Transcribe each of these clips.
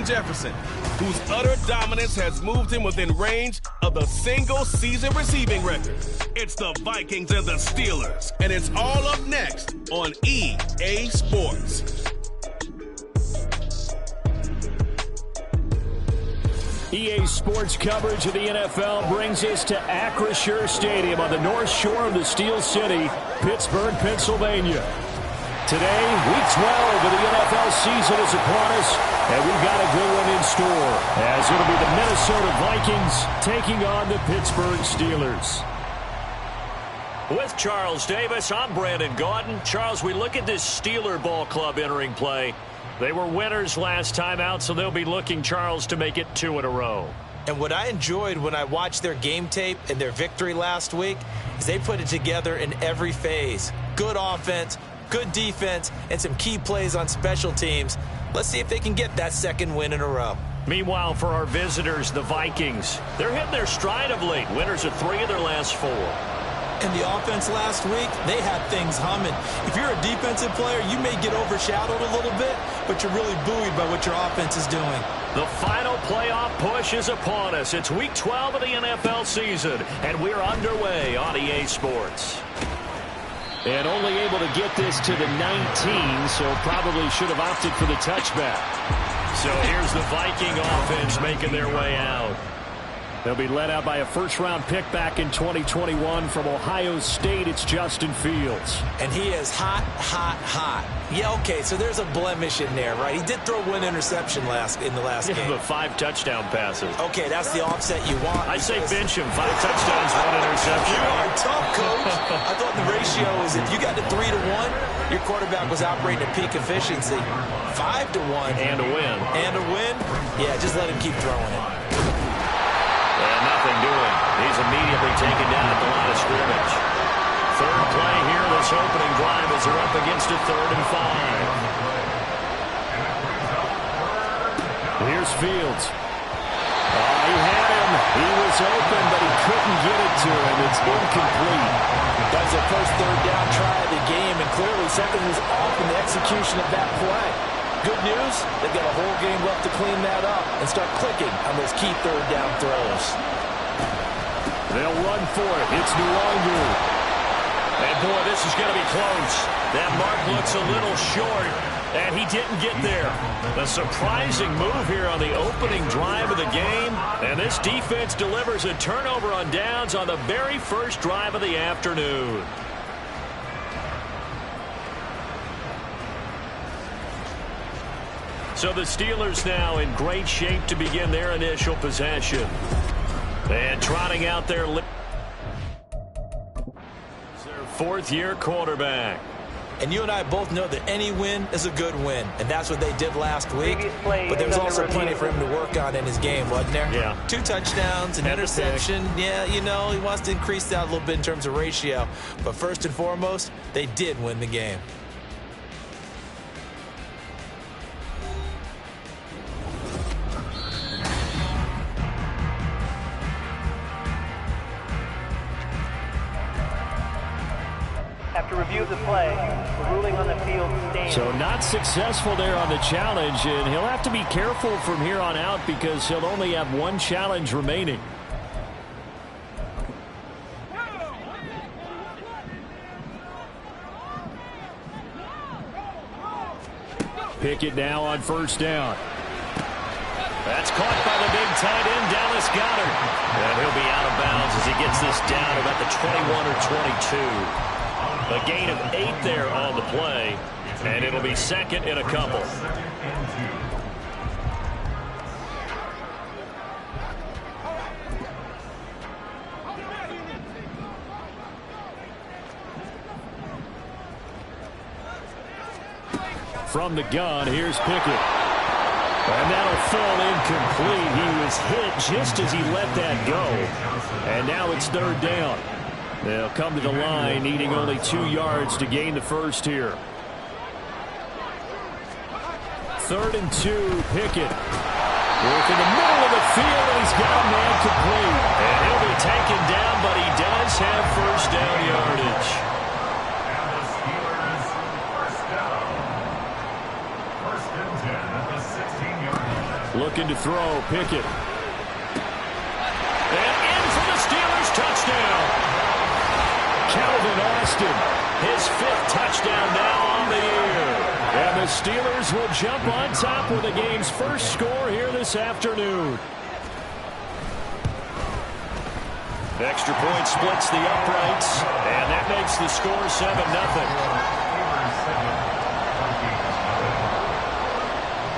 Jefferson, whose utter dominance has moved him within range of the single-season receiving record. It's the Vikings and the Steelers, and it's all up next on EA Sports. EA Sports coverage of the NFL brings us to Acrisure Stadium on the north shore of the Steel City, Pittsburgh, Pennsylvania. Today, Week 12 of the NFL season is upon us, and we've got a good one in store, as it'll be the Minnesota Vikings taking on the Pittsburgh Steelers. With Charles Davis, I'm Brandon Gaudin. Charles, we look at this Steeler ball club entering play. They were winners last time out, so they'll be looking, Charles, to make it 2 in a row. And what I enjoyed when I watched their game tape and their victory last week is they put it together in every phase. Good offense, good defense, and some key plays on special teams. Let's see if they can get that second win in a row. Meanwhile, for our visitors, the Vikings, they're hitting their stride of late. Winners of 3 of their last 4. And the offense last week, they had things humming. If you're a defensive player, you may get overshadowed a little bit, but you're really buoyed by what your offense is doing. The final playoff push is upon us. It's Week 12 of the NFL season, and we're underway on EA Sports. And only able to get this to the 19, so probably should have opted for the touchback. So here's the Viking offense making their way out. They'll be led out by a first-round pick back in 2021 from Ohio State. It's Justin Fields. And he is hot, hot, hot. Yeah, okay, so there's a blemish in there, right? He did throw 1 interception in the last game. But 5 touchdown passes. Okay, that's the offset you want. I say bench him. 5 touchdowns, 1 interception. You are tough, coach. I thought the ratio was if you got to 3-to-1, your quarterback was operating at peak efficiency. 5-to-1. And a win. And a win? Yeah, just let him keep throwing it. And nothing doing. He's immediately taken down at the line of scrimmage. Third play here, this opening drive as they're up against a 3rd and 5. Here's Fields. He had him. He was open, but he couldn't get it to him. It's incomplete. That was their first 3rd down try of the game, and clearly something was off in the execution of that play. Good news, they've got a whole game left to clean that up and start clicking on those key 3rd down throws. They'll run for it. It's Nwangu. And, boy, this is going to be close. That mark looks a little short, and he didn't get there. A surprising move here on the opening drive of the game, and this defense delivers a turnover on downs on the very first drive of the afternoon. So the Steelers now in great shape to begin their initial possession. And trotting out their 4th-year quarterback. And you and I both know that any win is a good win, and that's what they did last week. But there was also plenty for him to work on in his game, wasn't there? Yeah. 2 touchdowns, an interception. Yeah, you know, he wants to increase that a little bit in terms of ratio. But first and foremost, they did win the game. After review of the play, the ruling on the field stands. So not successful there on the challenge, and he'll have to be careful from here on out because he'll only have 1 challenge remaining. Pickett now on 1st down. That's caught by the big tight end, Dallas Goedert. And he'll be out of bounds as he gets this down about the 21 or 22. A gain of 8 there on the play, and it'll be 2nd and a couple. From the gun, here's Pickett. And that'll fall incomplete. He was hit just as he let that go. And now it's 3rd down. They'll come to the line, needing only 2 yards to gain the first here. 3rd and 2, Pickett. Work in the middle of the field, and he's got a man complete. And he'll be taken down, but he does have first down yardage. Looking to throw, Pickett. And in for the Steelers, touchdown. Calvin Austin, his 5th touchdown now on the year. And the Steelers will jump on top with the game's first score here this afternoon. Extra point splits the uprights, and that makes the score 7-0.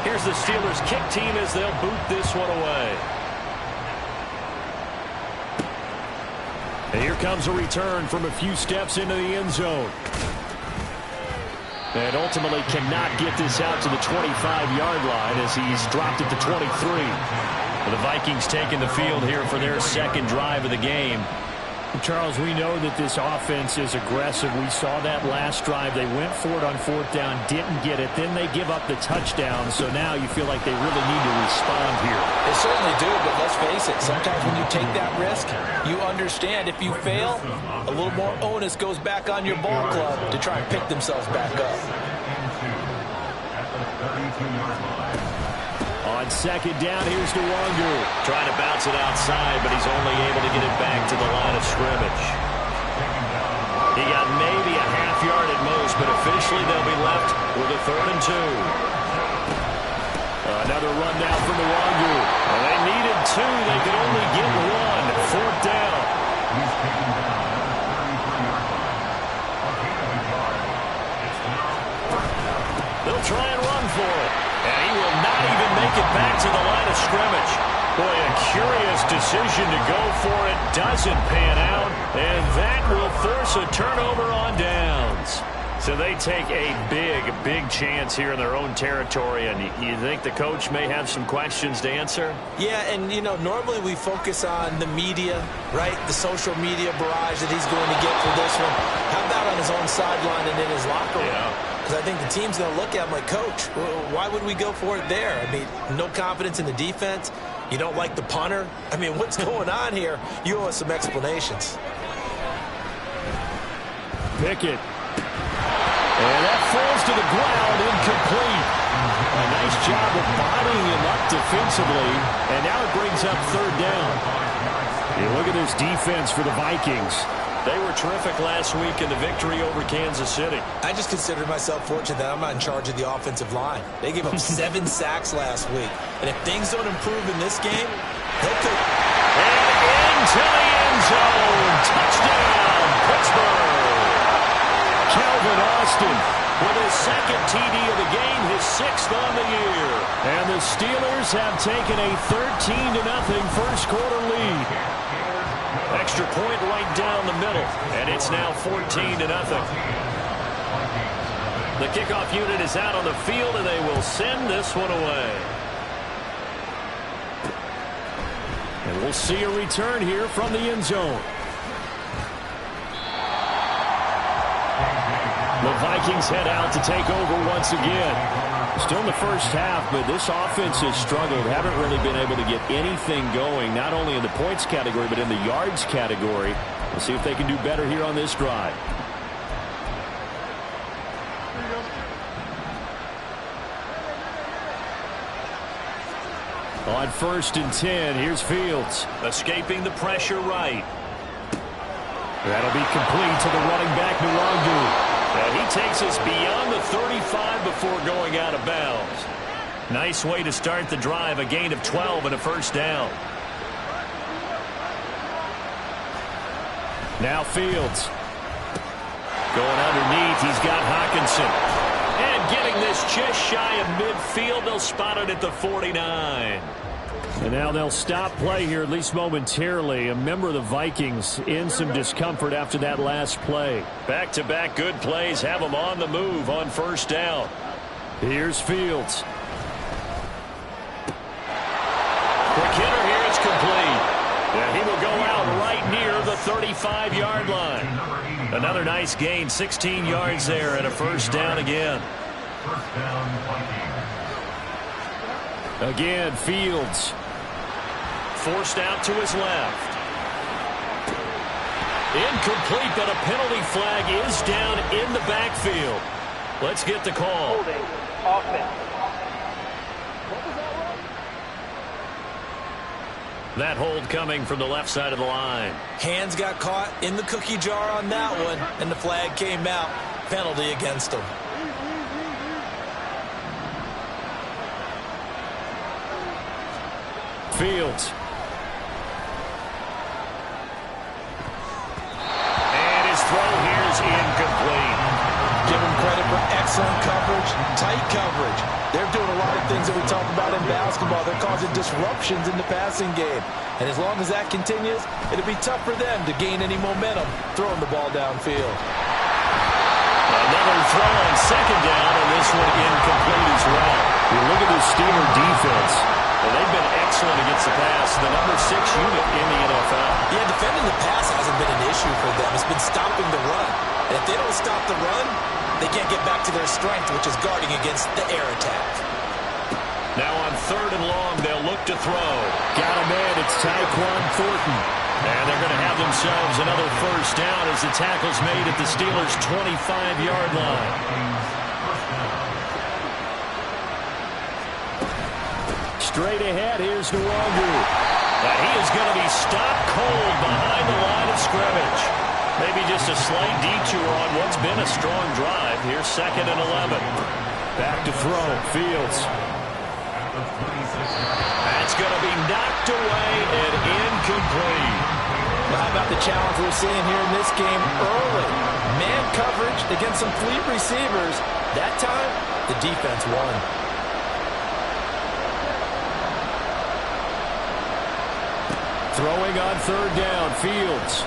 Here's the Steelers kick team as they'll boot this one away. And here comes a return from a few steps into the end zone. And ultimately cannot get this out to the 25-yard line as he's dropped it to 23. The Vikings taking the field here for their second drive of the game. Charles, we know that this offense is aggressive. We saw that last drive. They went for it on 4th down, didn't get it. Then they give up the touchdown. So now you feel like they really need to respond here. They certainly do, but let's face it. Sometimes when you take that risk, you understand if you fail, a little more onus goes back on your ball club to try and pick themselves back up. On 2nd down, here's DeWangu. Trying to bounce it outside, but he's only able to get it back to the line of scrimmage. He got maybe a half yard at most, but officially they'll be left with a 3rd and 2. Another run down from DeWangu. Well, they needed 2. They could only get 1. 4th down. They'll try and run for it. And he will not even make it back to the line of scrimmage. Boy, a curious decision to go for it. Doesn't pan out. And that will force a turnover on downs. So they take a big chance here in their own territory. And you think the coach may have some questions to answer? Yeah, and, you know, normally we focus on the media, right? The social media barrage that he's going to get for this one. How about on his own sideline and in his locker room? Yeah. Because I think the team's going to look at him like, Coach, why would we go for it there? I mean, no confidence in the defense. You don't like the punter. I mean, what's going on here? You owe us some explanations. Pickett. And that falls to the ground, incomplete. A nice job of bodying him up defensively. And now it brings up 3rd down. You look at this defense for the Vikings. They were terrific last week in the victory over Kansas City. I just consider myself fortunate that I'm not in charge of the offensive line. They gave up 7 sacks last week. And if things don't improve in this game, they could. And into the end zone. Touchdown, Pittsburgh. Calvin Austin with his 2nd TD of the game, his 6th on the year. And the Steelers have taken a 13-0 first quarter lead. Extra point right down the middle, and it's now 14-0. The kickoff unit is out on the field, and they will send this one away. And we'll see a return here from the end zone. The Vikings head out to take over once again. Still in the first half, but this offense has struggled. Haven't really been able to get anything going, not only in the points category, but in the yards category. We'll see if they can do better here on this drive. On 1st and 10, here's Fields. Escaping the pressure right. That'll be complete to the running back, Nwangwu. And he takes us beyond the 35 before going out of bounds. Nice way to start the drive, a gain of 12 and a 1st down. Now Fields. Going underneath, he's got Hockenson. And getting this just shy of midfield, they'll spot it at the 49. And now they'll stop play here, at least momentarily. A member of the Vikings in some discomfort after that last play. Back-to-back good plays have them on the move on 1st down. Here's Fields. Quick hitter here, it's complete. And he will go out right near the 35-yard line. Another nice gain, 16 yards there, and a 1st down again. Again, Fields. Forced out to his left. Incomplete, but a penalty flag is down in the backfield. Let's get the call. Holding, offense. That hold coming from the left side of the line. Hands got caught in the cookie jar on that one, and the flag came out. Penalty against him. Fields. And his throw here is incomplete. Give him credit for excellent coverage, tight coverage. They're doing a lot of things that we talk about in basketball. They're causing disruptions in the passing game. And as long as that continues, it'll be tough for them to gain any momentum throwing the ball downfield. Another throw on second down, and this one incomplete as well. You look at the Steeler defense. Well, they've been excellent against the pass, the number 6 unit in the NFL. Yeah, defending the pass hasn't been an issue for them. It's been stopping the run. And if they don't stop the run, they can't get back to their strength, which is guarding against the air attack. Now on 3rd and long, they'll look to throw. Got a man, it's Tyquan Thornton. And they're going to have themselves another first down as the tackle's made at the Steelers' 25-yard line. Straight ahead, here's Nwangu. Now he is going to be stopped cold behind the line of scrimmage. Maybe just a slight detour on what's been a strong drive. Here's 2nd and 11. Back to throw, Fields. That's going to be knocked away and incomplete. Well, how about the challenge we're seeing here in this game early? Man coverage against some fleet receivers. That time, the defense won. Throwing on 3rd down, Fields.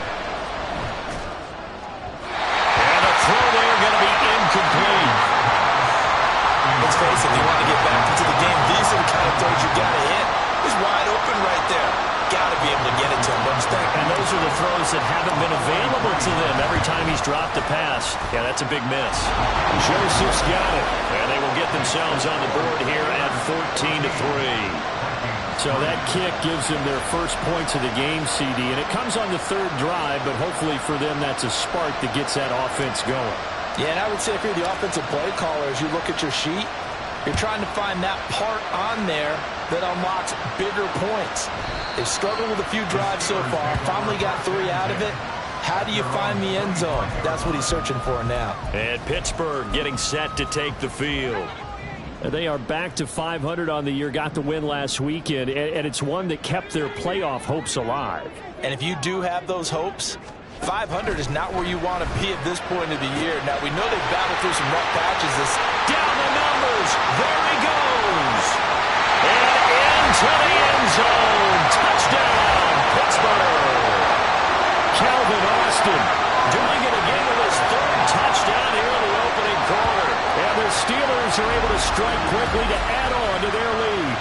And a throw there going to be incomplete. Let's face it, if you want to get back into the game, these are the kind of throws you got to hit. He's wide open right there. Got to be able to get it to him, don't you think? And those are the throws that haven't been available to them every time he's dropped a pass. Yeah, that's a big miss. Joseph's got it. And they will get themselves on the board here at 14-3. So that kick gives them their first points of the game, CD, and it comes on the 3rd drive, but hopefully for them that's a spark that gets that offense going. Yeah, and I would say if you're the offensive play caller, as you look at your sheet, you're trying to find that part on there that unlocks bigger points. They've struggled with a few drives so far, finally got 3 out of it. How do you find the end zone? That's what he's searching for now. And Pittsburgh getting set to take the field. They are back to 500 on the year, got the win last weekend, and it's one that kept their playoff hopes alive. And if you do have those hopes, 500 is not where you want to be at this point of the year. Now, we know they've battled through some rough patches. Down the numbers. There he goes. And into the end zone. Touchdown, Pittsburgh. Calvin Austin doing it again with his 3rd touchdown here in the opening quarter. And the Steelers are able to strike quickly to add on to their lead.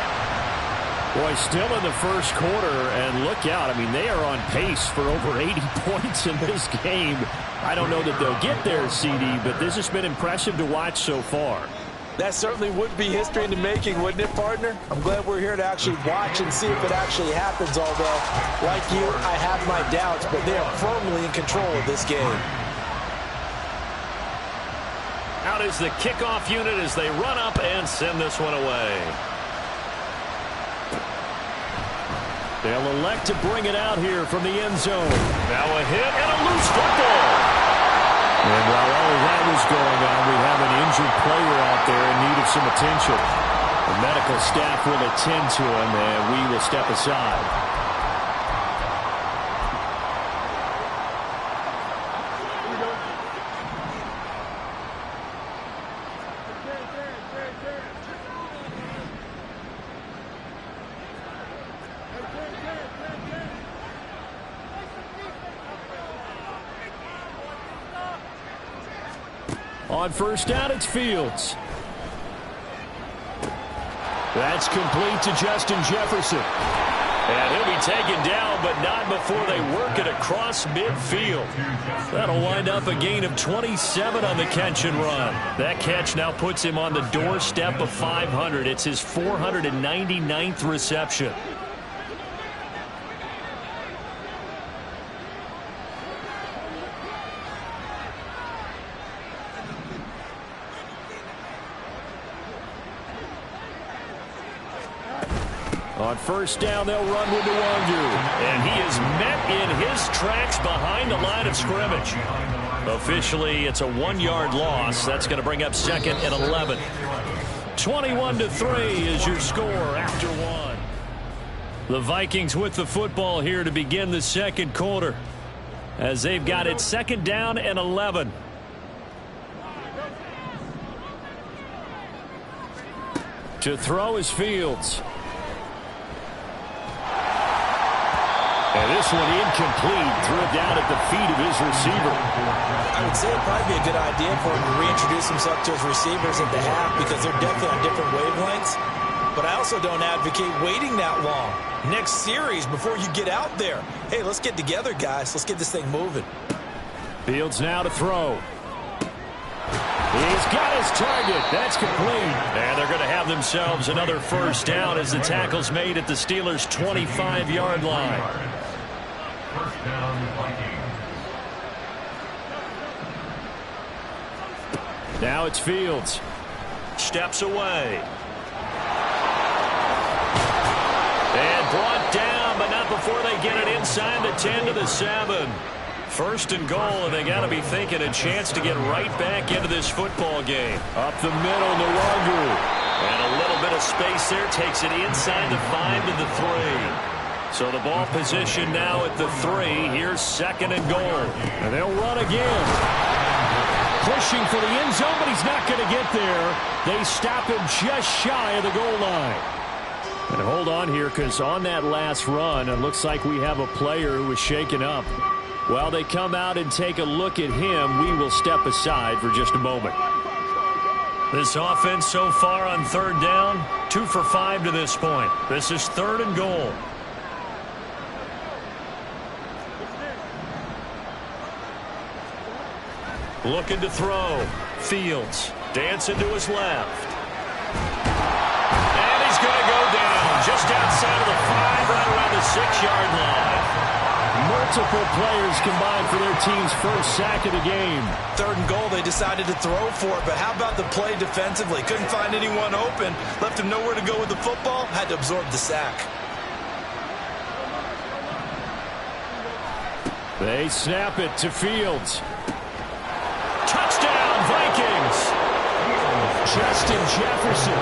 Boy, still in the first quarter, and look out. I mean, they are on pace for over 80 points in this game. I don't know that they'll get there, CD, but this has been impressive to watch so far. That certainly would be history in the making, wouldn't it, partner? I'm glad we're here to actually watch and see if it actually happens, although, like you, I have my doubts, but they are firmly in control of this game. Out is the kickoff unit as they run up and send this one away. They'll elect to bring it out here from the end zone. Now a hit and a loose football. And while all of that was going on, we have an injured player out there in need of some attention. The medical staff will attend to him, and we will step aside. On first down, it's Fields. That's complete to Justin Jefferson. And he'll be taken down, but not before they work it across midfield. That'll wind up a gain of 27 on the catch and run. That catch now puts him on the doorstep of 500. It's his 499th reception. On first down, they'll run with Nwangu. And he is met in his tracks behind the line of scrimmage. Officially, it's a 1-yard loss. That's going to bring up 2nd and 11. 21-3 is your score after 1. The Vikings with the football here to begin the second quarter, as they've got it 2nd down and 11. To throw is Fields. And this one incomplete. Threw it down at the feet of his receiver. I would say it'd probably be a good idea for him to reintroduce himself to his receivers at the half, because they're definitely on different wavelengths. But I also don't advocate waiting that long. Next series before you get out there. Hey, let's get together, guys. Let's get this thing moving. Fields now to throw. He's got his target. That's complete. And they're going to have themselves another first down as the tackle's made at the Steelers' 25-yard line. First down, Vikings. Now it's Fields. Steps away. And brought down, but not before they get it inside the 10 to the 7. First and goal, and they got to be thinking a chance to get right back into this football game. Up the middle, Nwangu. And a little bit of space there, takes it inside the 5 to the 3. So the ball position now at the 3. Here's 2nd and goal. And they'll run again. Pushing for the end zone, but he's not going to get there. They stop him just shy of the goal line. And hold on here, because on that last run, it looks like we have a player who was shaken up. While they come out and take a look at him, we will step aside for just a moment. This offense so far on 3rd down, 2 for 5 to this point. This is 3rd and goal. Looking to throw. Fields dancing to his left. And he's going to go down just outside of the 5, right around the 6-yard line. Multiple players combined for their team's first sack of the game. 3rd and goal, they decided to throw for it, but how about the play defensively? Couldn't find anyone open, left him nowhere to go with the football, had to absorb the sack. They snap it to Fields. Touchdown, Vikings! Justin Jefferson,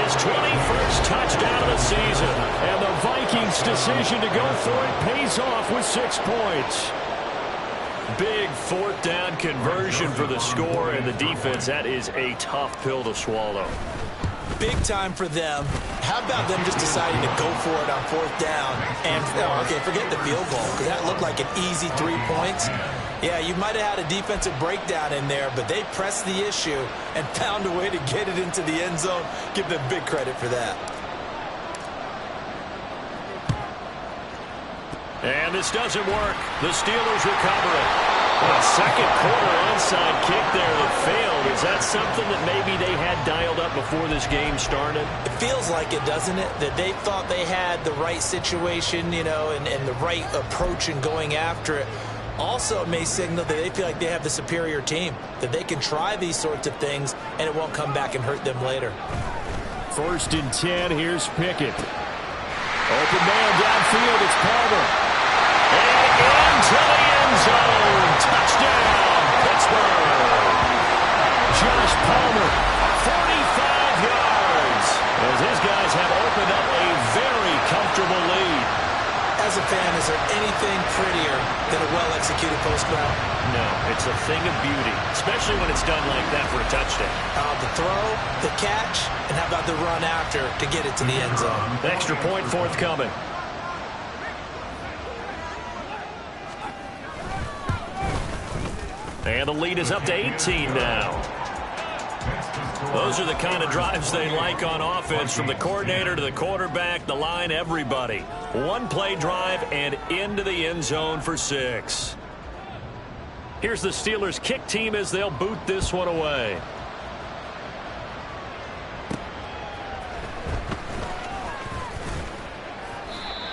his 21st touchdown of the season. And the Vikings' decision to go for it pays off with 6 points. Big 4th down conversion for the score, and the defense, that is a tough pill to swallow. Big time for them. How about them just deciding to go for it on 4th down? And, okay, forget the field goal, because that looked like an easy 3 points. Yeah, you might have had a defensive breakdown in there, but they pressed the issue and found a way to get it into the end zone. Give them big credit for that. And this doesn't work. The Steelers recover it. A second quarter onside kick there that failed. Is that something that maybe they had dialed up before this game started? It feels like it, doesn't it? That they thought they had the right situation, you know, and the right approach in going after it. Also, it may signal that they feel like they have the superior team, that they can try these sorts of things, and it won't come back and hurt them later. 1st and 10, here's Pickett. Open man downfield, it's Palmer. And into the end zone. Touchdown, Pittsburgh. Josh Palmer, 45 yards. As his guys have opened up a very comfortable lead. As a fan, is there anything prettier than a well-executed post route? No, it's a thing of beauty, especially when it's done like that for a touchdown. The throw, the catch, and how about the run after to get it to the end zone? The extra point forthcoming. And the lead is up to 18 now. Those are the kind of drives they like on offense, from the coordinator to the quarterback, the line, everybody. 1-play drive and into the end zone for 6. Here's the Steelers' kick team as they'll boot this one away.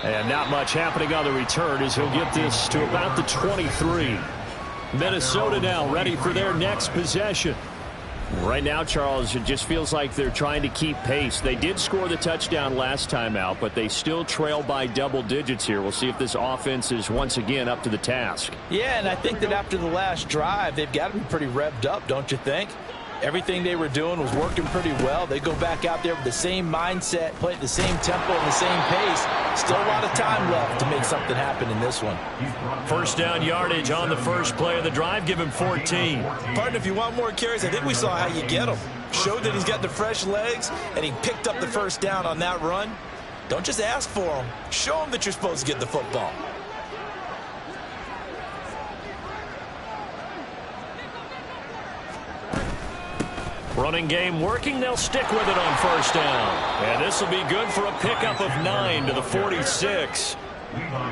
And not much happening on the return as he'll get this to about the 23. Minnesota now ready for their next possession. Right now, Charles, it just feels like they're trying to keep pace. They did score the touchdown last time out, but they still trail by double digits here. We'll see if this offense is once again up to the task. Yeah, and I think that after the last drive, they've got to be pretty revved up, don't you think? Everything they were doing was working pretty well. They go back out there with the same mindset, play at the same tempo and the same pace. Still a lot of time left to make something happen in this one. First down yardage on the first play of the drive. Give him 14. Partner, if you want more carries, I think we saw how you get him. Showed that he's got the fresh legs, and he picked up the first down on that run. Don't just ask for him. Show him that you're supposed to get the football. Running game working. They'll stick with it on first down. And this will be good for a pickup of 9 to the 46.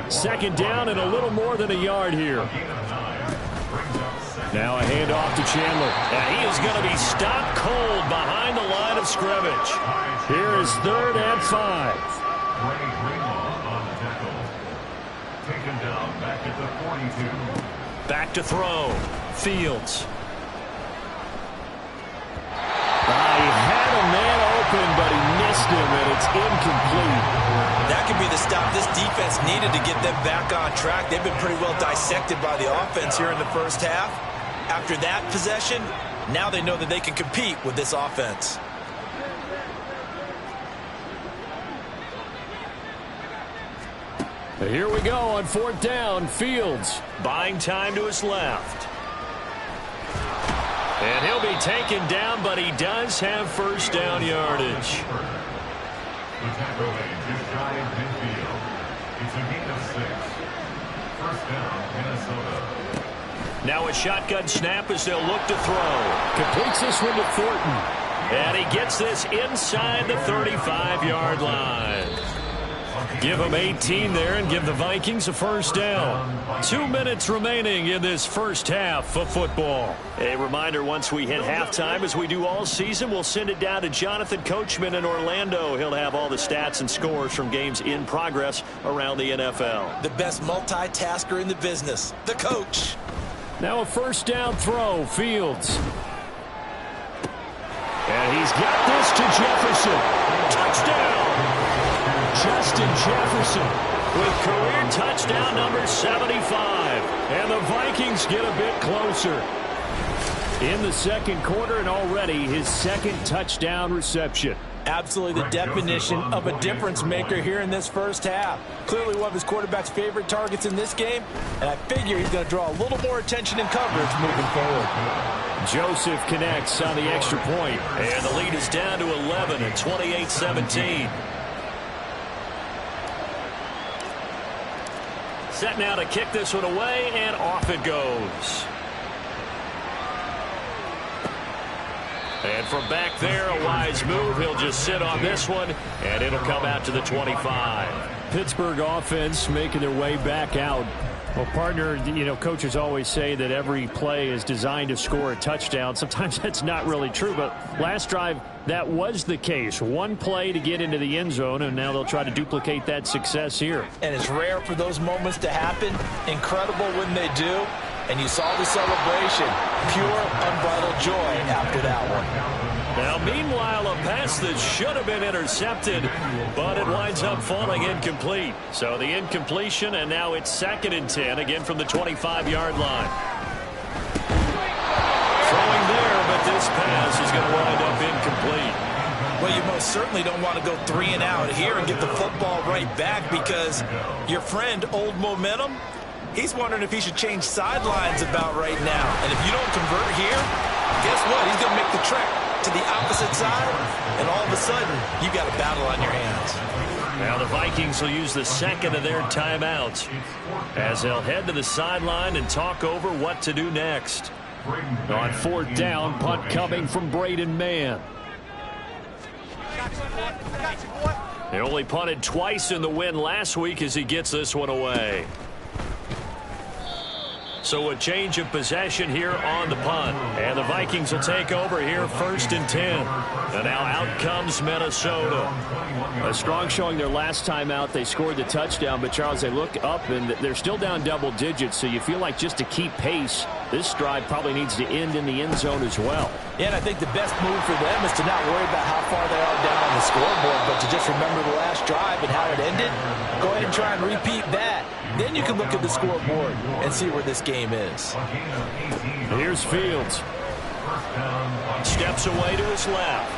Second down and a little more than a yard here. Now a handoff to Chandler. And he is going to be stopped cold behind the line of scrimmage. Here is 3rd and 5. Back to throw. Fields. He had a man open, but he missed him, and it's incomplete. That could be the stop this defense needed to get them back on track. They've been pretty well dissected by the offense here in the first half. After that possession, now they know that they can compete with this offense. Here we go on 4th down. Fields buying time to his left. And he'll be taken down, but he does have first down yardage. The tackle is shy of midfield. It's a gain of 6. First down, Minnesota. Now a shotgun snap as they'll look to throw. completes this one to Thornton. And he gets this inside the 35-yard line. Give them 18 there and give the Vikings a first down. 2 minutes remaining in this first half of football. A reminder, once we hit halftime, as we do all season, we'll send it down to Jonathan Coachman in Orlando. He'll have all the stats and scores from games in progress around the NFL. The best multitasker in the business, the coach. Now a first down throw. Fields. And he's got this to Jefferson. Touchdown! Justin Jefferson with career touchdown number 75. And the Vikings get a bit closer. In the second quarter, and already his second touchdown reception. Absolutely the definition of a difference maker here in this first half. Clearly one of his quarterback's favorite targets in this game, and I figure he's going to draw a little more attention and coverage moving forward. Joseph connects on the extra point. And the lead is down to 11 at 28-17. Set now to kick this one away, and off it goes. And from back there, a wise move. He'll just sit on this one, and it'll come out to the 25. Pittsburgh offense making their way back out. Well, partner, you know, coaches always say that every play is designed to score a touchdown. Sometimes that's not really true, but last drive, that was the case. One play to get into the end zone, and now they'll try to duplicate that success here. And it's rare for those moments to happen. Incredible when they do. And you saw the celebration. Pure, unbridled joy after that one. Now, meanwhile, a pass that should have been intercepted, but it winds up falling incomplete. So the incompletion, and now it's 2nd and 10, again from the 25-yard line. Throwing there, but this pass is going to wind up incomplete. Well, you most certainly don't want to go 3 and out here and get the football right back, because your friend, Old Momentum, he's wondering if he should change sidelines about right now. And if you don't convert here, guess what? He's going to make the trek to the opposite side, and all of a sudden, you got a battle on your hands. Now the Vikings will use the second of their timeouts as they'll head to the sideline and talk over what to do next. On 4th down, punt coming from Braden Mann. He only punted twice in the win last week as he gets this one away. So a change of possession here on the punt. And the Vikings will take over here 1st and 10. And now out comes Minnesota. A strong showing their last time out. They scored the touchdown, but Charles, they look up and they're still down double digits. So you feel like just to keep pace, this drive probably needs to end in the end zone as well. Yeah, and I think the best move for them is to not worry about how far they are down on the scoreboard, but to just remember the last drive and how it ended. Go ahead and try and repeat that. Then you can look at the scoreboard and see where this game is. Here's Fields. Steps away to his left.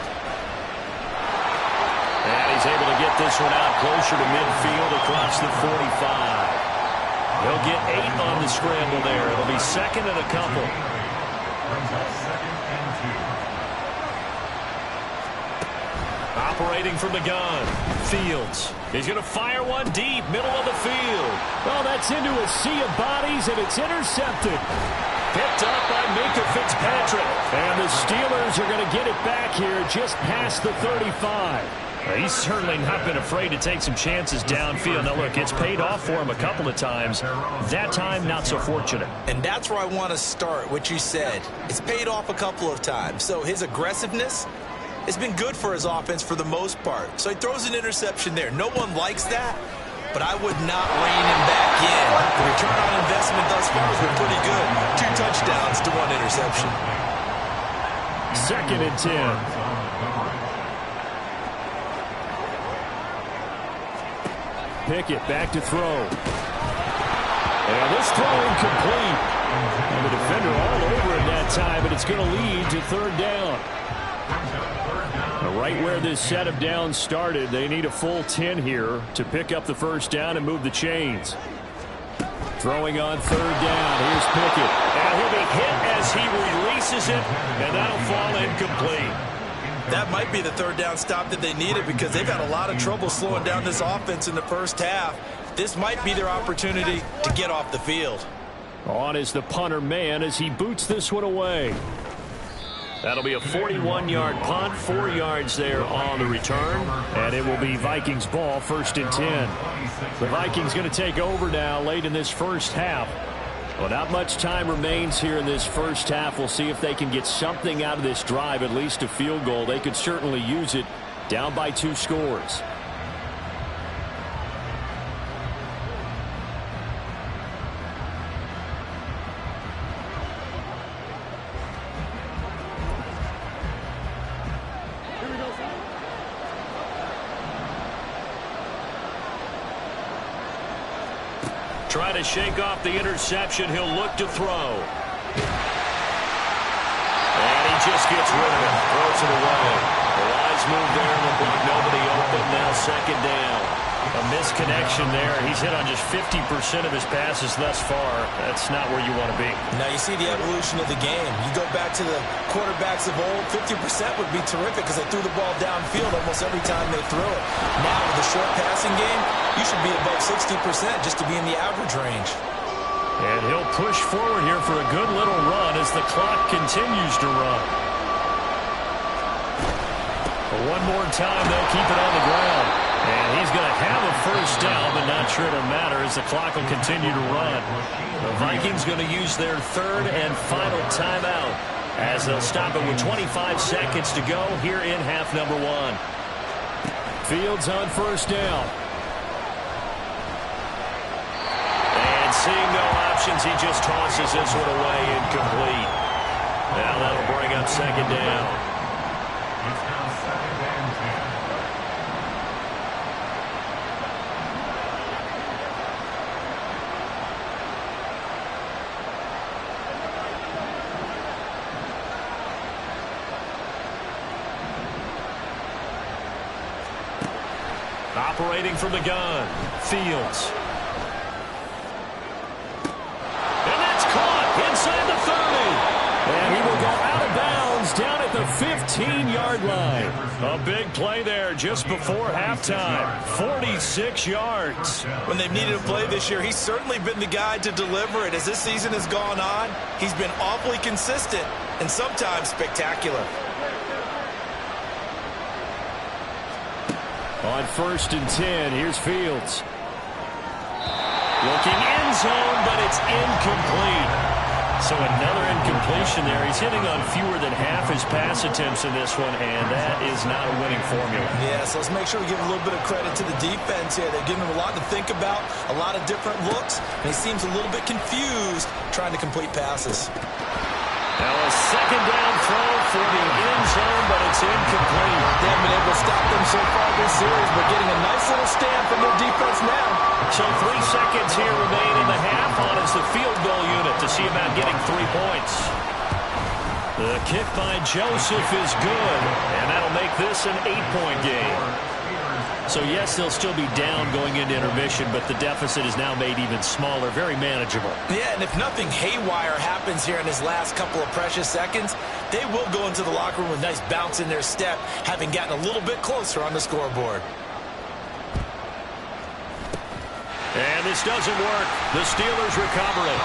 And he's able to get this one out closer to midfield across the 45. He'll get 8 on the scramble there. It'll be second and a couple. Operating from the gun, Fields. He's going to fire one deep, middle of the field. Well, that's into a sea of bodies, and it's intercepted. Picked up by Minka Fitzpatrick. And the Steelers are going to get it back here just past the 35. He's certainly not been afraid to take some chances downfield. Now, look, it's paid off for him a couple of times. That time, not so fortunate. And that's where I want to start, what you said. It's paid off a couple of times. So his aggressiveness has been good for his offense for the most part. So he throws an interception there. No one likes that, but I would not rein him back in. The return on investment thus far has been pretty good. 2 touchdowns to 1 interception. Second and 10. Pickett back to throw. And this throw incomplete. And the defender all over it that time, but it's going to lead to 3rd down. Right where this set of downs started, they need a full 10 here to pick up the 1st down and move the chains. Throwing on 3rd down. Here's Pickett. And he'll be hit as he releases it, and that'll fall incomplete. That might be the 3rd down stop that they needed because they've had a lot of trouble slowing down this offense in the first half. This might be their opportunity to get off the field. On is the punter man as he boots this one away. That'll be a 41-yard punt, 4 yards there on the return. And it will be Vikings ball, 1st and 10. The Vikings going to take over now late in this first half. Well, not much time remains here in this first half. We'll see if they can get something out of this drive, at least a field goal. They could certainly use it, down by 2 scores. Trying to shake off the interception. He'll look to throw. And he just gets rid of it. Throws it away. The wise move there. Looked like nobody open. Now 2nd down. A misconnection there. He's hit on just 50% of his passes thus far. That's not where you want to be. Now you see the evolution of the game. You go back to the quarterbacks of old, 50% would be terrific because they threw the ball downfield almost every time they threw it. Now with the short passing game, you should be above 60% just to be in the average range. And he'll push forward here for a good little run as the clock continues to run. But one more time, they'll keep it on the ground. And he's going to have a 1st down, but not sure it'll matter as the clock will continue to run. The Vikings going to use their 3rd and final timeout as they'll stop it with 25 seconds to go here in half number 1. Fields on 1st down. And seeing no options, he just tosses this one away incomplete. Now that'll bring up 2nd down. It's now 2nd and 10. Operating from the gun, Fields. And that's caught inside the 30. And he will go out of bounds down at the 15-yard line. A big play there just before halftime. 46 yards. When they've needed a play this year, he's certainly been the guy to deliver it. As this season has gone on, he's been awfully consistent and sometimes spectacular. On 1st and 10, here's Fields. Looking end zone, but it's incomplete. So another incompletion there. He's hitting on fewer than half his pass attempts in this one, and that is not a winning formula. Yeah, so let's make sure we give a little bit of credit to the defense here. They're giving him a lot to think about, a lot of different looks, and he seems a little bit confused trying to complete passes. Now a second down throw for the end zone, but it's incomplete. They haven't been able to stop them so far this series, but getting a nice little stand from their defense now. So 3 seconds here remain in the half on as the field goal unit to see about getting 3 points. The kick by Joseph is good, and that'll make this an 8-point game. So, yes, they'll still be down going into intermission, but the deficit is now made even smaller, very manageable. Yeah, and if nothing haywire happens here in his last couple of precious seconds, they will go into the locker room with a nice bounce in their step, having gotten a little bit closer on the scoreboard. And this doesn't work. The Steelers recover it.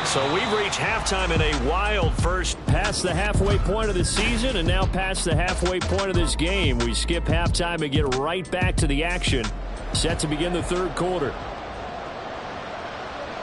So we've reached halftime in a wild first past the halfway point of the season and now past the halfway point of this game. We skip halftime and get right back to the action. Set to begin the third quarter.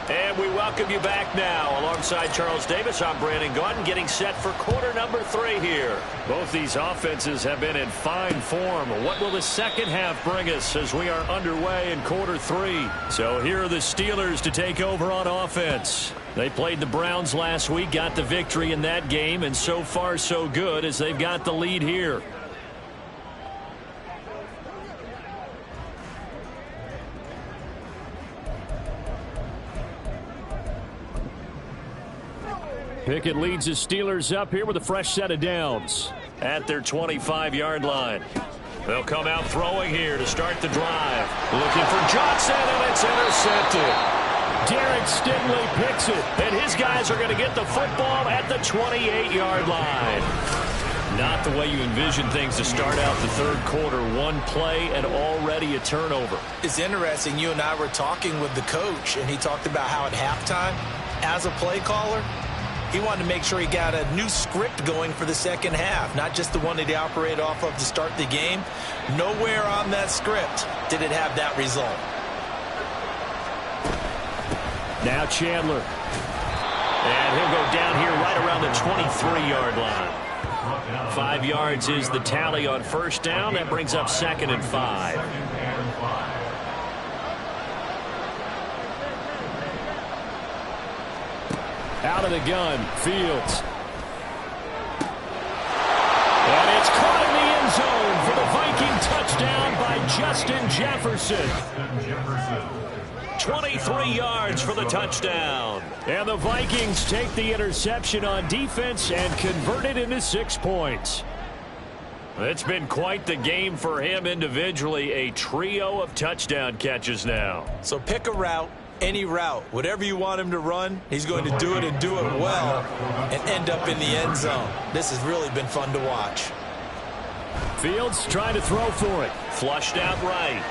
And we welcome you back now. Alongside Charles Davis, I'm Brandon Gaudin, getting set for quarter number 3 here. Both these offenses have been in fine form. What will the second half bring us as we are underway in quarter 3? So here are the Steelers to take over on offense. They played the Browns last week, got the victory in that game, and so far so good as they've got the lead here. Pickett leads the Steelers up here with a fresh set of downs at their 25-yard line. They'll come out throwing here to start the drive. Looking for Johnson, and it's intercepted. Derek Stingley picks it, and his guys are going to get the football at the 28-yard line. Not the way you envision things to start out the third quarter. One play and already a turnover. It's interesting. You and I were talking with the coach, and he talked about how at halftime, as a play caller, he wanted to make sure he got a new script going for the second half, not just the one that he operated off of to start the game. Nowhere on that script did it have that result. Now Chandler. And he'll go down here right around the 23-yard line. 5 yards is the tally on first down. That brings up 2nd and 5. Out of the gun, Fields. And it's caught in the end zone for the Viking touchdown by Justin Jefferson. 23 yards for the touchdown. And the Vikings take the interception on defense and convert it into 6 points. It's been quite the game for him individually. A trio of touchdown catches now. So pick a route. Any route, whatever you want him to run, he's going to do it and do it well and end up in the end zone. This has really been fun to watch. Fields trying to throw for it. Flushed out right.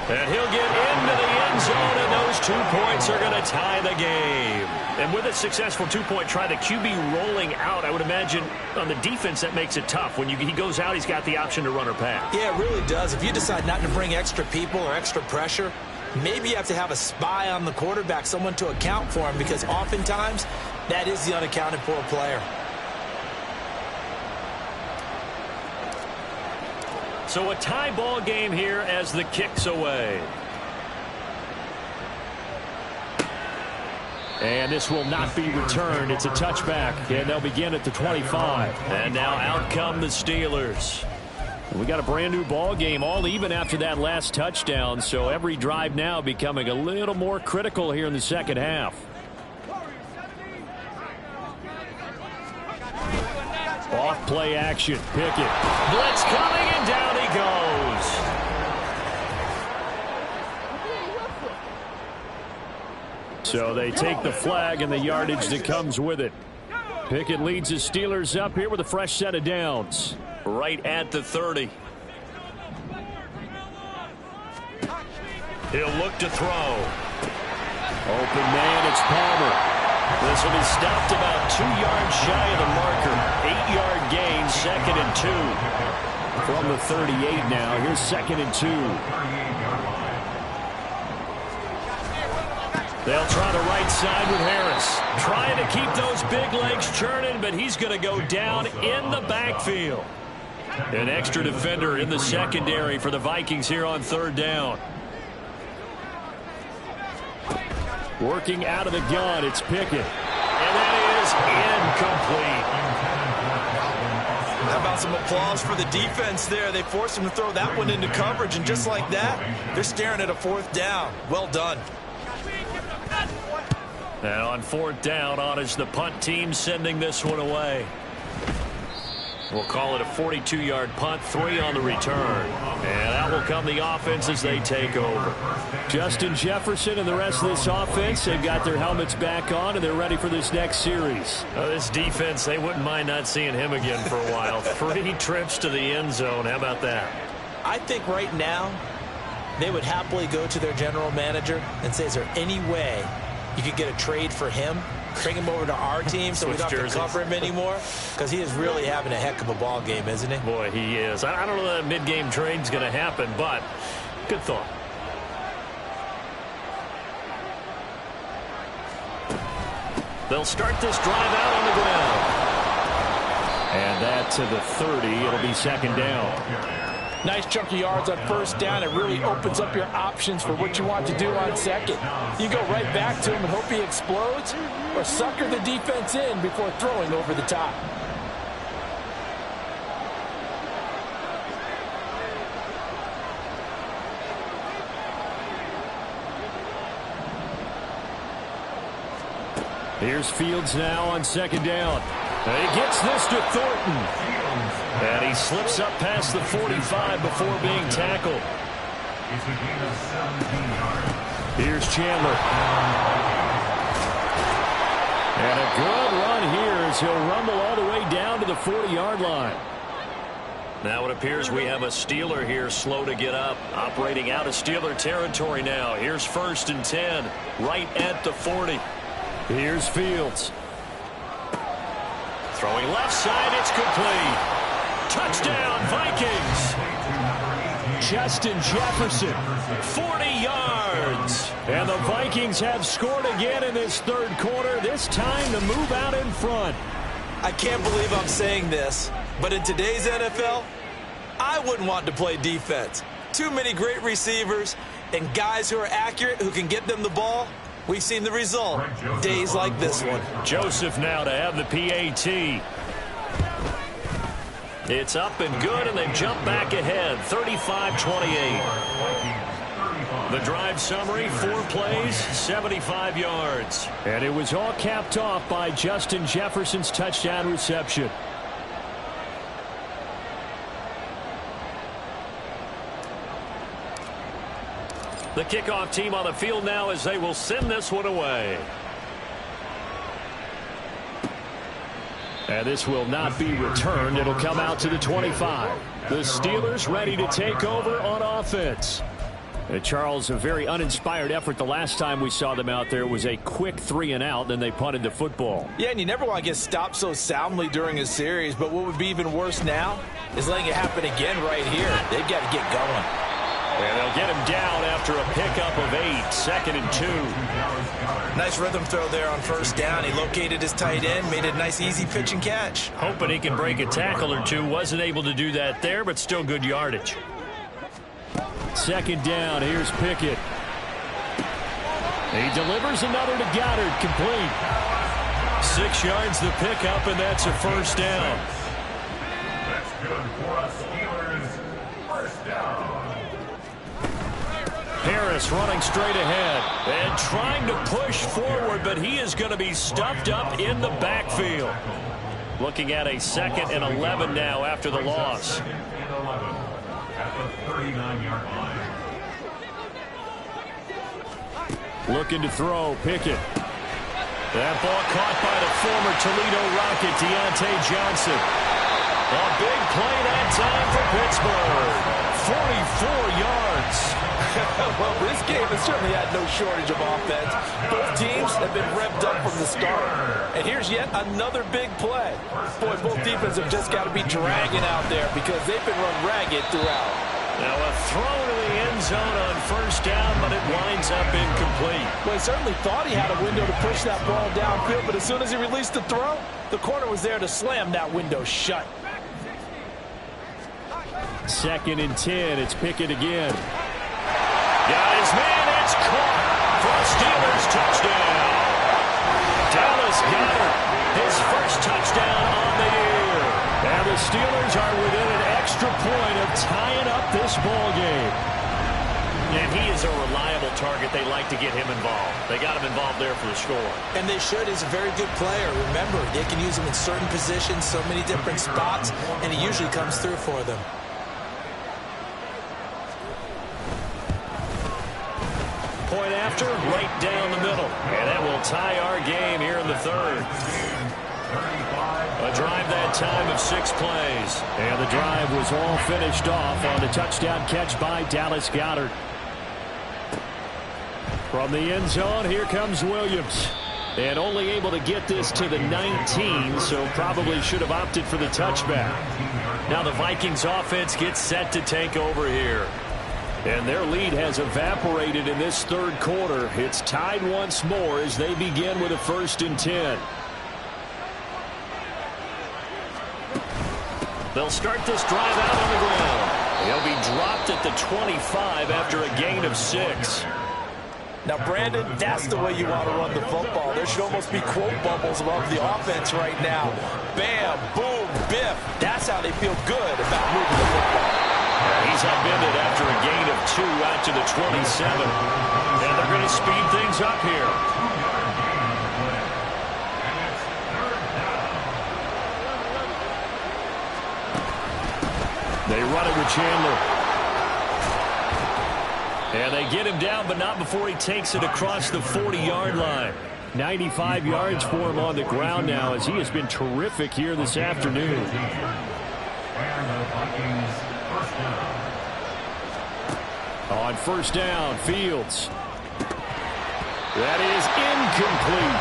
And he'll get into the end zone, and those 2 points are going to tie the game. And with a successful 2-point try, the QB rolling out, I would imagine on the defense that makes it tough. When he goes out, he's got the option to run or pass. Yeah, it really does. If you decide not to bring extra people or extra pressure, maybe you have to have a spy on the quarterback, someone to account for him, because oftentimes that is the unaccounted for player. So a tie ball game here as the kick's away. And this will not be returned. It's a touchback, and they'll begin at the 25. And now out come the Steelers. We got a brand new ball game, all even after that last touchdown, so every drive now becoming a little more critical here in the second half. Off play action, Pickett. Blitz coming, and down he goes. So they take the flag and the yardage that comes with it. Pickett leads the Steelers up here with a fresh set of downs. Right at the 30. He'll look to throw. Open man, it's Palmer. This will be stopped about 2 yards shy of the marker. 8-yard gain, 2nd and 2. From the 38 now, here's 2nd and 2. They'll try the right side with Harris. Trying to keep those big legs churning, but he's going to go down in the backfield. An extra defender in the secondary for the Vikings here on third down. Working out of the gun, it's Pickett. And that is incomplete. How about some applause for the defense there? They forced him to throw that one into coverage, and just like that, they're staring at a 4th down. Well done. And on 4th down, on is the punt team sending this one away. We'll call it a 42-yard punt, 3 on the return. And out will come the offense as they take over. Justin Jefferson and the rest of this offense, they've got their helmets back on, and they're ready for this next series. This defense, they wouldn't mind not seeing him again for a while. 3 trips to the end zone. How about that? I think right now they would happily go to their general manager and say, is there any way you could get a trade for him? Bring him over to our team so we don't have to cover him anymore, because he is really having a heck of a ball game, isn't he? Boy, he is. I don't know that mid-game trade's going to happen, but good thought. They'll start this drive out on the ground. And that to the 30. It'll be 2nd down. Nice chunk of yards on 1st down. It really opens up your options for what you want to do on 2nd. You go right back to him and hope he explodes, or sucker the defense in before throwing over the top. Here's Fields now on 2nd down. And he gets this to Thornton. And he slips up past the 45 before being tackled. Here's Chandler. And a good run here as he'll rumble all the way down to the 40-yard line. Now it appears we have a Steeler here slow to get up. Operating out of Steeler territory now. Here's 1st and 10, right at the 40. Here's Fields. Throwing left side, it's complete. Touchdown, Vikings. Justin Jefferson. 40 yards. And the Vikings have scored again in this 3rd quarter, this time to move out in front. I can't believe I'm saying this, but in today's NFL, I wouldn't want to play defense. Too many great receivers and guys who are accurate who can get them the ball. We've seen the result, days like this one. Joseph now to have the PAT. It's up and good, and they've jumped back ahead, 35-28. The drive summary, 4 plays, 75 yards. And it was all capped off by Justin Jefferson's touchdown reception. The kickoff team on the field now as they will send this one away. And this will not be returned. It'll come out to the 25. The Steelers ready to take over on offense. And Charles, a very uninspired effort the last time we saw them out there was a quick 3-and-out, then they punted the football. Yeah, and you never want to get stopped so soundly during a series, but what would be even worse now is letting it happen again right here. They've got to get going. And they'll get him down after a pickup of 8, 2nd and 2. Nice rhythm throw there on 1st down. He located his tight end, made it a nice easy pitch and catch. Hoping he can break a tackle or two. Wasn't able to do that there, but still good yardage. 2nd down. Here's Pickett. He delivers another to Goddard, complete. 6 yards the pickup, and that's a 1st down. That's good for us Steelers. 1st down. Harris running straight ahead and trying to push forward, but he is going to be stuffed up in the backfield. Looking at a 2nd and 11 now after the loss. 2nd and 11 at the 39-yard line. Looking to throw, Pickett. That ball caught by the former Toledo Rocket, Deontay Johnson. A big play that time for Pittsburgh. 44 yards. Well, this game has certainly had no shortage of offense. Both teams have been revved up from the start. And here's yet another big play. Boy, both defenses have just got to be dragging out there because they've been run ragged throughout. Now a throw to the end zone on 1st down, but it winds up incomplete. Well, he certainly thought he had a window to push that ball downfield, but as soon as he released the throw, the corner was there to slam that window shut. 2nd and 10. It's Pickett again. Got his man. It's caught for a Steelers touchdown. Dallas Goedert, his first touchdown on the year. And the Steelers are within an extra point of tying up this ball game. And he is a reliable target. They like to get him involved. They got him involved there for the score. And they should. He's a very good player. Remember, they can use him in certain positions, so many different spots, and he usually comes through for them. Point after, right down the middle. And that will tie our game here in the third. A drive that time of 6 plays. And the drive was all finished off on the touchdown catch by Dallas Goedert. From the end zone, here comes Williams. And only able to get this to the 19, so probably should have opted for the touchback. Now the Vikings offense gets set to take over here. And their lead has evaporated in this third quarter. It's tied once more as they begin with a 1st and 10. They'll start this drive out on the ground. He'll be dropped at the 25 after a gain of 6. Now, Brandon, that's the way you want to run the football. There should almost be quote bubbles above the offense right now. Bam, boom, biff. That's how they feel good about moving the football. He's upended after a gain of 2 out to the 27. And they're going to speed things up here. They run it with Chandler. And they get him down, but not before he takes it across the 40-yard line. 95 yards for him on the ground now, as he has been terrific here this afternoon. On 1st down, Fields. That is incomplete.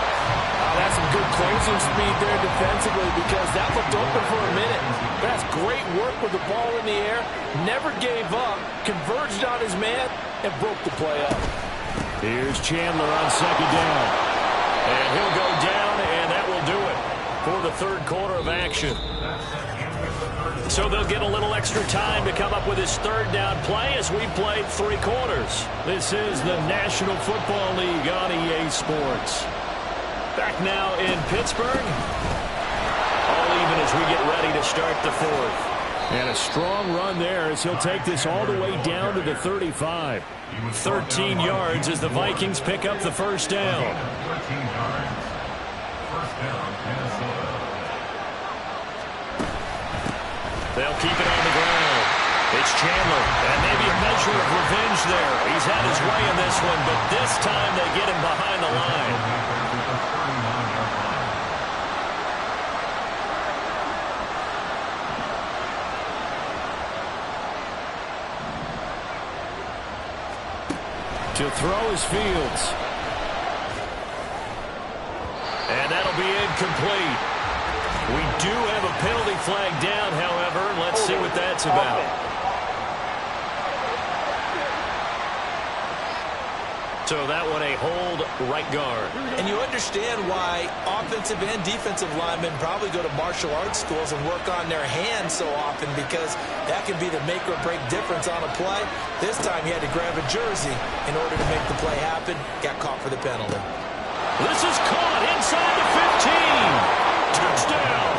That's some good closing speed there defensively, because that looked open for a minute. That's great work with the ball in the air. Never gave up, converged on his man, and broke the play up. Here's Chandler on 2nd down. And he'll go down, and that will do it for the third quarter of action. So they'll get a little extra time to come up with his 3rd down play as we played 3 quarters. This is the National Football League on EA Sports. Back now in Pittsburgh. All even as we get ready to start the 4th. And a strong run there as he'll take this all the way down to the 35. 13 yards as the Vikings pick up the 1st down. 13 yards. 1st down, Minnesota. They'll keep it on the ground. It's Chandler, and maybe a measure of revenge there. He's had his way in this one, but this time they get him behind the line. To throw is Fields. And that'll be incomplete. We do have a penalty flag down, however. Let's see what that's about. So that one a hold right guard. And you understand why offensive and defensive linemen probably go to martial arts schools and work on their hands so often, because that can be the make or break difference on a play. This time he had to grab a jersey in order to make the play happen. Got caught for the penalty. This is caught inside the 15. Touchdown.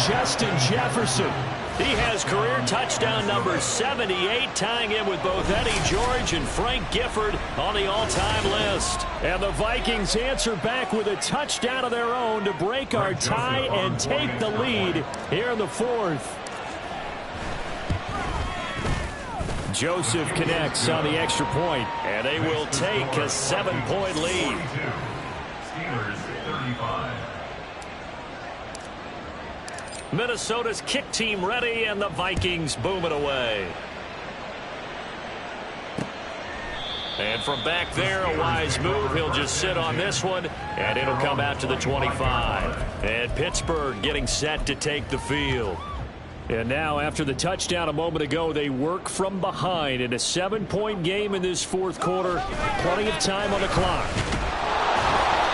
Justin Jefferson. He has career touchdown number 78, tying him with both Eddie George and Frank Gifford on the all-time list. And the Vikings answer back with a touchdown of their own to break our tie and take the lead here in the 4th. Joseph connects on the extra point, and they will take a 7-point lead. Steelers 35. Minnesota's kick team ready, and the Vikings boom it away. And from back there, a wise move. He'll just sit on this one, and it'll come out to the 25. And Pittsburgh getting set to take the field. And now, after the touchdown a moment ago, they work from behind in a 7-point game in this 4th quarter. Plenty of time on the clock.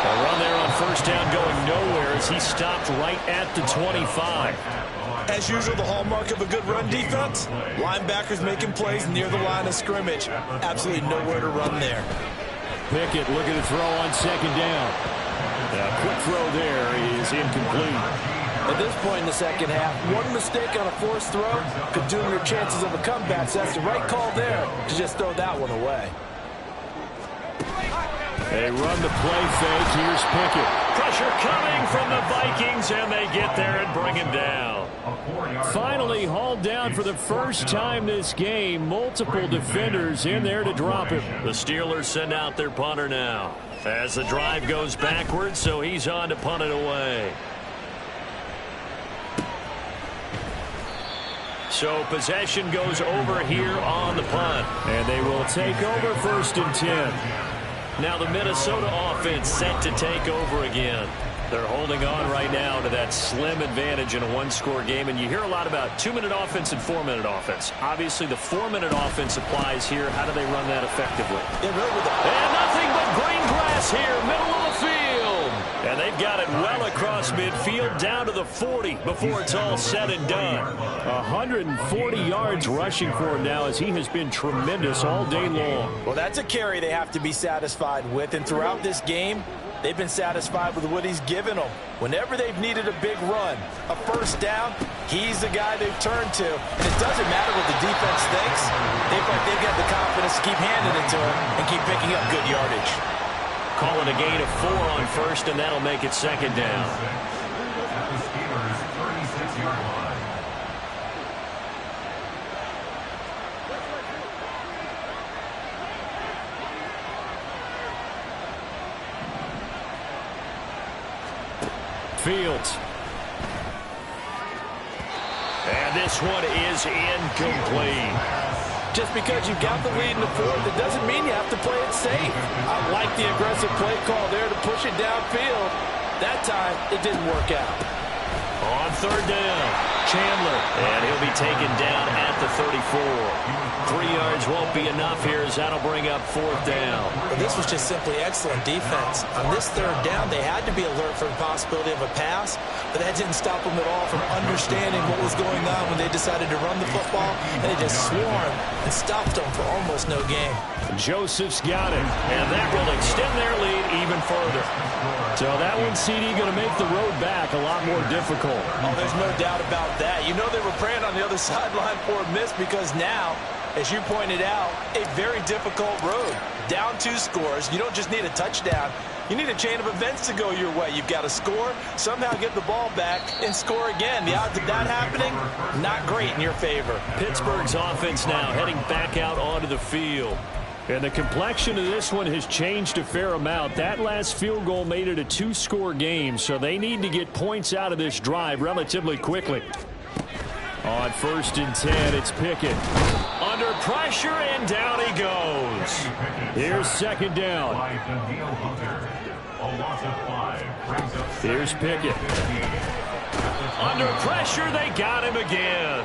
A run there on 1st down going nowhere as he stopped right at the 25. As usual, the hallmark of a good run defense, linebackers making plays near the line of scrimmage. Absolutely nowhere to run there. Pickett looking to throw on second down. A quick throw there is incomplete. At this point in the second half, one mistake on a forced throw could doom your chances of a comeback. So that's the right call there to just throw that one away. They run the play fake. Here's Pickett. Pressure coming from the Vikings, and they get there and bring him down. Finally hauled down for the first time this game. Multiple defenders in there to drop him. The Steelers send out their punter now as the drive goes backwards, so he's on to punt it away. So possession goes over here on the punt. And they will take over 1st and 10. Now the Minnesota offense set to take over again. They're holding on right now to that slim advantage in a one-score game. And you hear a lot about 2-minute offense and 4-minute offense. Obviously, the 4-minute offense applies here. How do they run that effectively? And nothing but green grass here, middle of the field. And they've got it well across midfield down to the 40 before it's all said and done. 140 yards rushing for him now as he has been tremendous all day long. Well, that's a carry they have to be satisfied with. And throughout this game, they've been satisfied with what he's given them. Whenever they've needed a big run, a first down, he's the guy they've turned to. And it doesn't matter what the defense thinks. They've got the confidence to keep handing it to him and keep picking up good yardage. Call it a gain of 4 on first, and that'll make it second down. At the Steelers' 36-yard line. Fields. And this one is incomplete. Just because you've got the lead in the fourth, it doesn't mean you have to play it safe. I like the aggressive play call there to push it downfield. That time, it didn't work out. On 3rd down, Chandler, and he'll be taken down at the 34. 3 yards won't be enough here as that'll bring up 4th down. But this was just simply excellent defense. On this 3rd down, they had to be alert for the possibility of a pass, but that didn't stop them at all from understanding what was going on when they decided to run the football, and they just swarmed and stopped them for almost no gain. Joseph's got it. And that will extend their lead even further. So that one, CD, going to make the road back a lot more difficult. Oh, there's no doubt about that. You know they were praying on the other sideline for a miss because now, as you pointed out, a very difficult road. Down 2 scores. You don't just need a touchdown. You need a chain of events to go your way. You've got to score, somehow get the ball back, and score again. The odds of that happening, not great in your favor. Pittsburgh's offense now heading back out onto the field. And the complexion of this one has changed a fair amount. That last field goal made it a 2-score game, so they need to get points out of this drive relatively quickly. On 1st and 10, it's Pickett. Under pressure, and down he goes. Here's 2nd down. Here's Pickett. Under pressure, they got him again.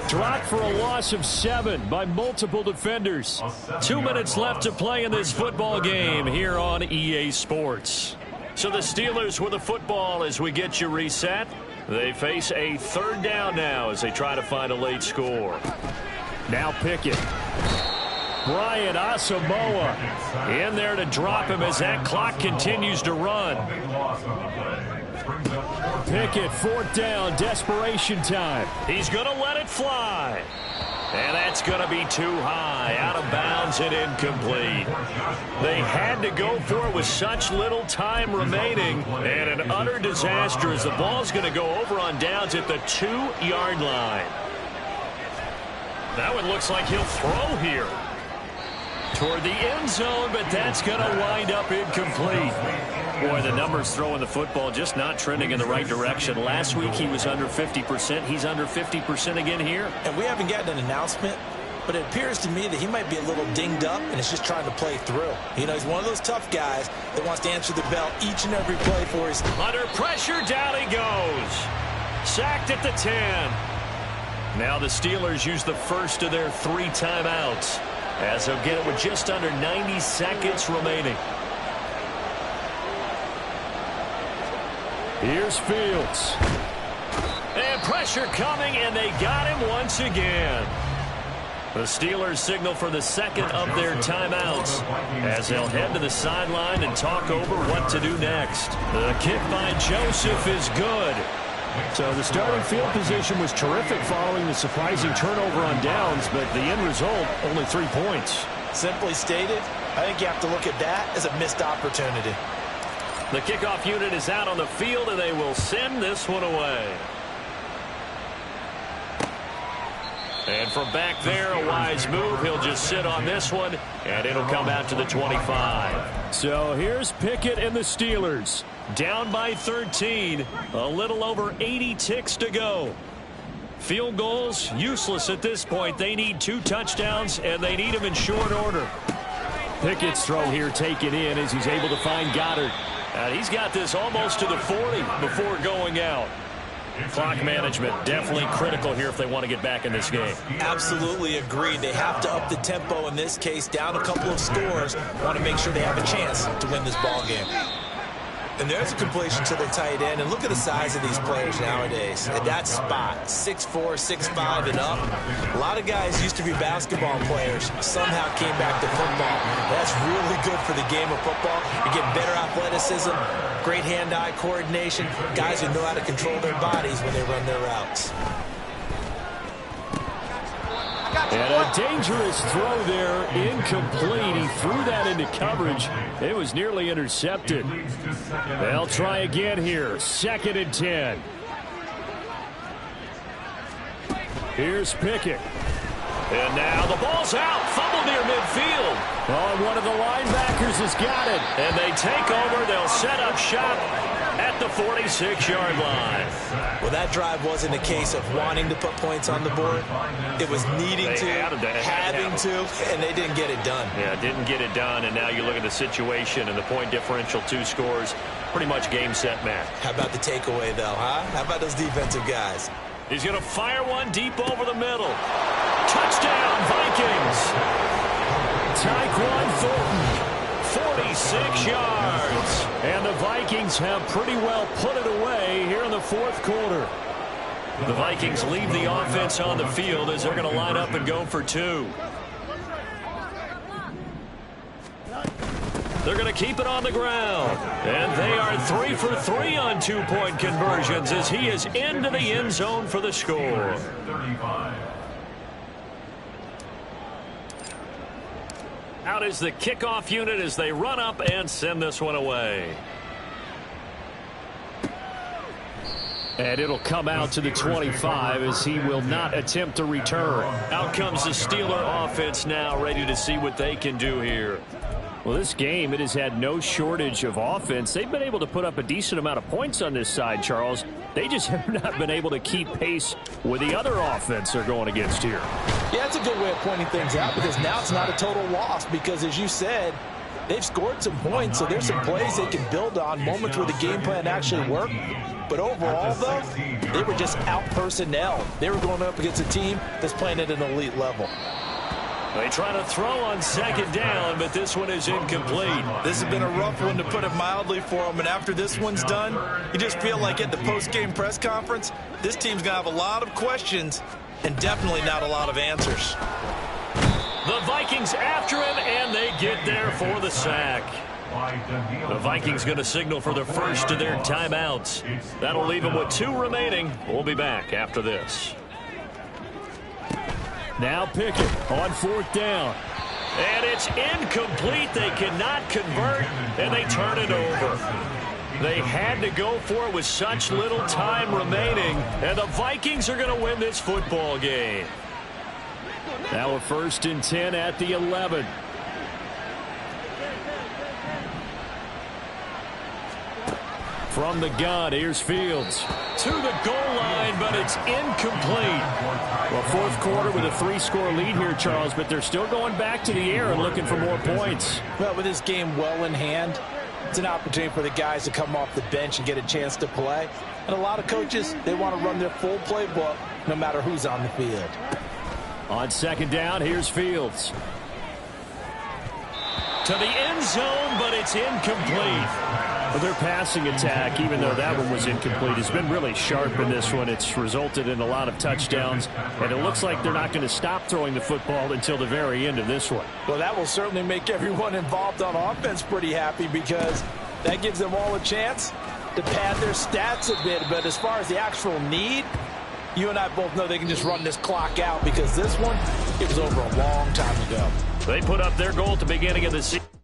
Dropped for a loss of 7 by multiple defenders. 2 minutes left to play in this football game here on EA Sports. So the Steelers with the football as we get you reset. They face a 3rd down now as they try to find a late score. Now Pickett. Brian Asamoah in there to drop him as that clock continues to run. Pickett, 4th down, desperation time. He's going to let it fly. And that's going to be too high, out of bounds and incomplete. They had to go for it with such little time remaining, and an utter disaster as the ball's going to go over on downs at the 2-yard line. That one looks like he'll throw here toward the end zone, but that's going to wind up incomplete. Boy, the numbers throwing the football just not trending in the right direction. Last week he was under 50%. He's under 50% again here. And we haven't gotten an announcement, but it appears to me that he might be a little dinged up and is just trying to play through. You know, he's one of those tough guys that wants to answer the bell each and every play for his... Under pressure, down he goes. Sacked at the 10. Now the Steelers use the first of their 3 timeouts as they'll get it with just under 90 seconds remaining. Here's Fields. And Pressure coming, and they got him once again. The Steelers signal for the second of their timeouts as they'll head to the sideline and talk over what to do next. The kick by Joseph is good. So the starting field position was terrific following the surprising turnover on downs, but the end result, only 3 points. Simply stated, I think you have to look at that as a missed opportunity. The kickoff unit is out on the field, and they will send this one away. And from back there, a wise move. He'll just sit on this one, and it'll come out to the 25. So here's Pickett and the Steelers. Down by 13. A little over 80 ticks to go. Field goals, useless at this point. They need 2 touchdowns, and they need them in short order. Pickett's throw here taken in as he's able to find Goddard. And he's got this almost to the 40 before going out. Clock management definitely critical here if they want to get back in this game. Absolutely agreed. They have to up the tempo in this case, down a couple of scores. Want to make sure they have a chance to win this ball game. And there's a completion to the tight end. And look at the size of these players nowadays. At that spot, 6'4", 6'5", and up. A lot of guys used to be basketball players. Somehow came back to football. That's really good for the game of football. You get better athleticism, great hand-eye coordination. Guys who know how to control their bodies when they run their routes. And a dangerous throw there, incomplete. He threw that into coverage. It was nearly intercepted. They'll try again here. 2nd and 10. Here's Pickett. And now the ball's out. Fumble near midfield. Oh, one of the linebackers has got it. And they take over. They'll set up shop at the 46-yard line. Well, that drive wasn't a case of wanting to put points on the board. It was needing to, having to, and they didn't get it done. Yeah, didn't get it done, and now you look at the situation and the point differential, 2 scores, pretty much game, set, match. How about the takeaway, though, huh? How about those defensive guys? He's going to fire one deep over the middle. Touchdown, Vikings. Tyquan Thornton. 46 yards. And the Vikings have pretty well put it away here in the 4th quarter. The Vikings leave the offense on the field as they're going to line up and go for 2. They're going to keep it on the ground. And they are 3 for 3 on 2-point conversions as he is into the end zone for the score. Out is the kickoff unit as they run up and send this one away. And it'll come out to the 25 as he will not attempt to return. Out comes the Steeler offense now, ready to see what they can do here. Well, this game, it has had no shortage of offense. They've been able to put up a decent amount of points on this side, Charles. They just have not been able to keep pace with the other offense they're going against here. Yeah, that's a good way of pointing things out because now it's not a total loss because, as you said, they've scored some points, so there's some plays they can build on, moments where the game plan actually worked. But overall, though, they were just out-personnel. They were going up against a team that's playing at an elite level. They try to throw on 2nd down, but this one is incomplete. This has been a rough one, to put it mildly, for them. And after this one's done, you just feel like at the post-game press conference, this team's going to have a lot of questions and definitely not a lot of answers. The Vikings after him, and they get there for the sack. The Vikings going to signal for the first of their timeouts. That'll leave them with 2 remaining. We'll be back after this. Now Pickett on 4th down. And it's incomplete. They cannot convert, and they turn it over. They had to go for it with such little time remaining, and the Vikings are going to win this football game. Now a 1st and 10 at the 11. From the gun, here's Fields. To the goal line, but it's incomplete. Well, 4th quarter with a 3-score lead here, Charles, but they're still going back to the air and looking for more points. Well, with this game well in hand, it's an opportunity for the guys to come off the bench and get a chance to play. And a lot of coaches, they want to run their full playbook no matter who's on the field. On 2nd down, here's Fields. To the end zone, but it's incomplete. Well, their passing attack, even though that one was incomplete, has been really sharp in this one. It's resulted in a lot of touchdowns, and it looks like they're not going to stop throwing the football until the very end of this one. Well, that will certainly make everyone involved on offense pretty happy because that gives them all a chance to pad their stats a bit. But as far as the actual need, you and I both know they can just run this clock out because this one, it was over a long time ago. They put up their goal at the beginning of the season.